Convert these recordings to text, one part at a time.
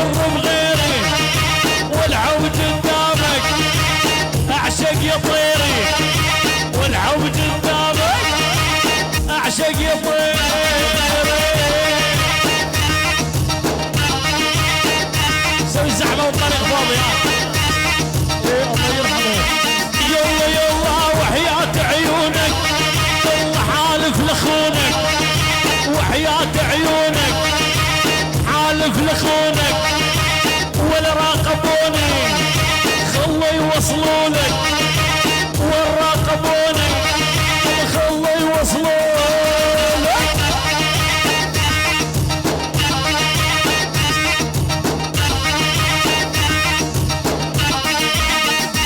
سر بغيري والعود قدامك اعشق يا طيري والعود قدامك اعشق يا طيري سوي زعمه وطريق فاضي الله يرحمه يلا يلا وحياة عيونك والله حالف لخونك وحياة عيونك حالف لخونك ولا راقبوني خلوا يوصلونك والراقبونك خلوا يوصلونك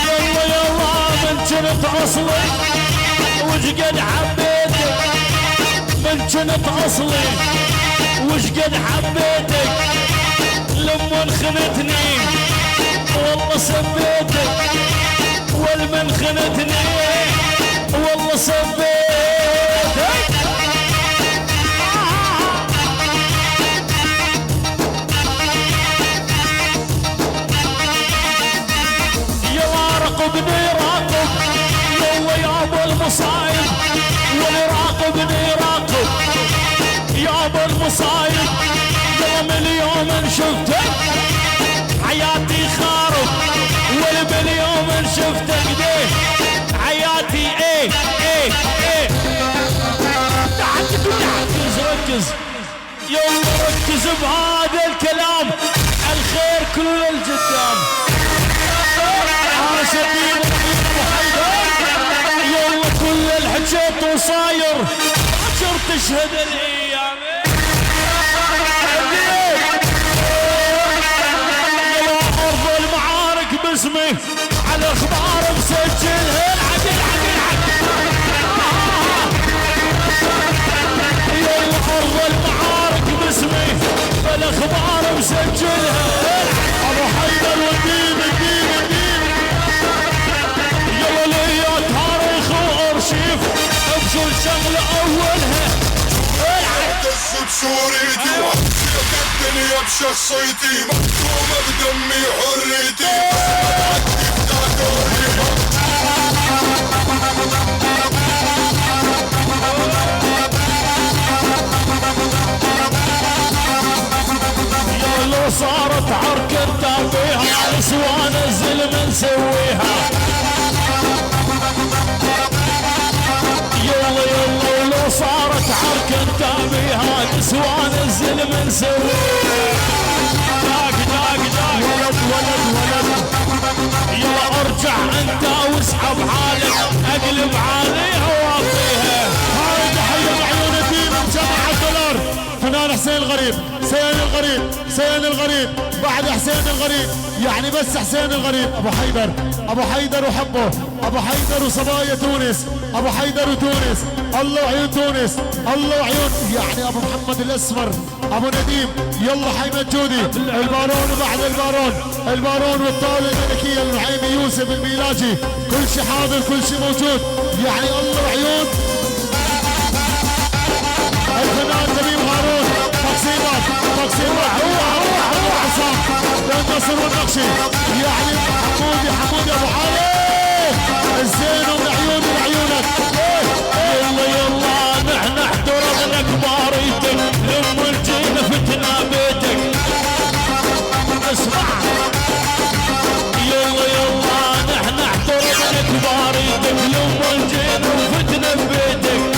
يلا يلا من جنت اصلي وشقد حبيتك من جنت اصلي وشقد حبيتك لما خنتني والله سبيتك والمن خنتني والله سبيتك يلا راقبني راقب يلا يابا المصايب واللي راقبني راقب يابا المصايب يوم اليوم ان شفتك حياتي خارب واليوم ان شفتك ده حياتي ايه ركز يلا ركز بهذا الكلام الخير كله القدام انا شبيب يلا كل الحجيت وصاير باكر تشهد الايام يلا ارض المعارك باسمي على اخبار مسجلها العدل يلا ارض المعارك باسمي بالاخبار مسجلها ابو حيدر والدين يلا ليا تاريخ وارشيف بشو الشغله اولها دس بصورتي وحسيت الدنيا بشخصيتي مكتومه بدمي حريتي يا لو صارت عركة تابيها نسوان الزلم نسويها يلا لو صارت عركة تابيها نسوان الزلم نسويها داق ولد يلا ارجع انت واسحب حالك اقلب عليها واطيها هاي تحية بعيون الدين جماعة دولار فنان حسين الغريب سين الغريب بعد حسين الغريب يعني بس حسين الغريب ابو حيدر وحبه ابو حيدر وصبايا تونس ابو حيدر وتونس الله وعيون تونس الله وعيون يعني ابو محمد الاسمر ابو نديم يلا حيمد جودي البارون وبعد البارون والطاوله الملكيه المحيمي يوسف الميلاجي كل شيء حاضر كل شيء موجود يعني الله وعيون الفنان تميم هارون تقسيمات هو عصام النصر والنقشي يعني حمودي ابو حالي الزين ومن عيوني لعيونك يلا نحن احترمنا كباريتك لما جينا فتنا بيتك اسمع يلا نحن احترمنا كباريتك لما جينا فتنا بيتك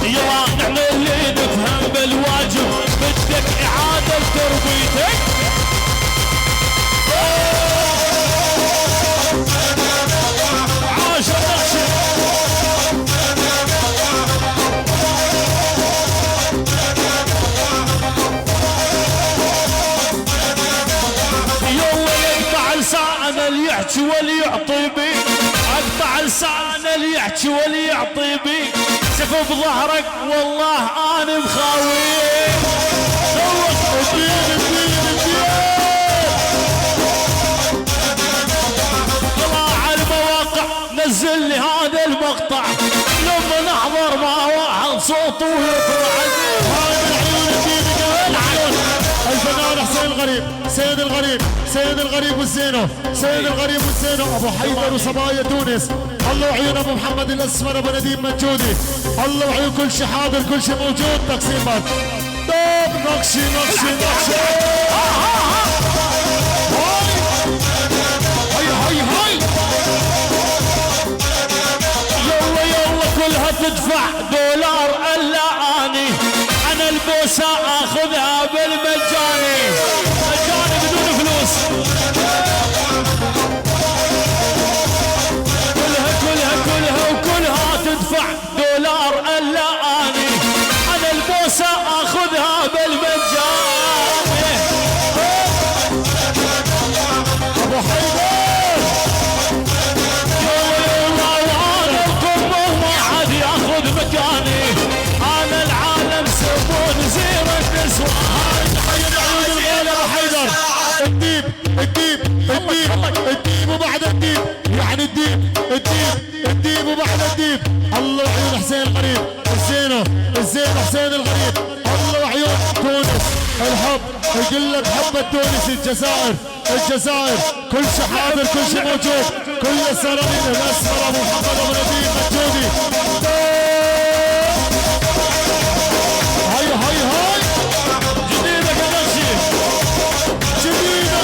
يلا نحن اللي نفهم بالواجب بدك اعادة تربيتك عاش النقشة يلا يقطع لسان اللي يحكي واللي يعطي بي اقطع لسان اللي يحكي واللي يعطي بي سف بظهرك والله انا مخاوي طلع المواقع نزل لي هذا المقطع لما نحضر مع واحد صوته يطلع هاي العيون الغريب سيد الغريب سيد الغريب والزينو سيد الغريب والزينو ابو حيدر وصبايا تونس. الله وعيون ابو محمد الاسمر ابو نديم منجودي. الله وعيون كل شي حاضر كل شي موجود. تقسيمات دوب نقشي نقشي نقشي. هاي هاي هاي يلا يلا كلها تدفع دولار الا اني انا البوسه اخذها بالمجاني مجاني بدون فلوس. كلها وكلها تدفع دولار الا اني انا البوسه اخذها بالمجاني. ابو حيدر مكاني انا العالم سبون زير النسوان. تحية عيون الغالي ابو حيدر. الديب الديب الديب الديب وبعد الديب يعني الديب وبعد الديب. الله وعيون حسين الغريب الزين حسين الغريب. الله وعيون تونس الحب يقول لك حب التونسي. الجزائر كل شي حاضر كل شي موجود. كل السرارين الاسمر ابو محمد ابو نديم منجودي. هاي جديدة كنشي جديدة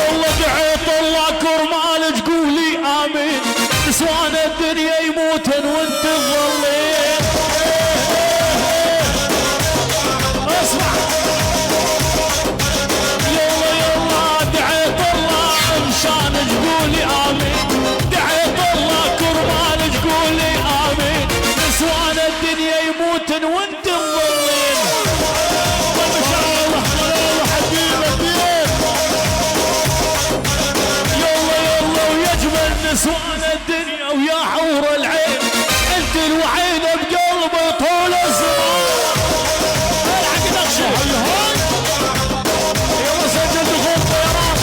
والله دعيت الله كرمال تقولي امين. نسوان الدنيا يموتن وانت تظلين. اسمع يلا دعيت الله مشان تقولي امين. دعيت الله كرمال تقولي امين. نسوان الدنيا يموتن وانت تظلين. نسوان الدنيا ويا حور العين انت الوحيدة بقلبي طول الزمان. الحق نقشة يلا سجل دخول طيران.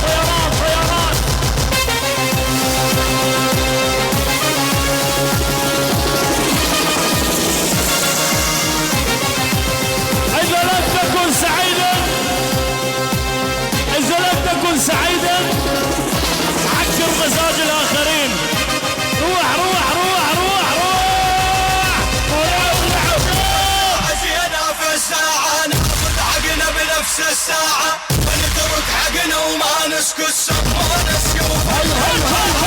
إذا لم تكن سعيدا عكر مزاج الآخرين. روح عزينا في الساعة ناخذ حقنا بنفس الساعة ونترك حقنا وما نسكت ما نسكت.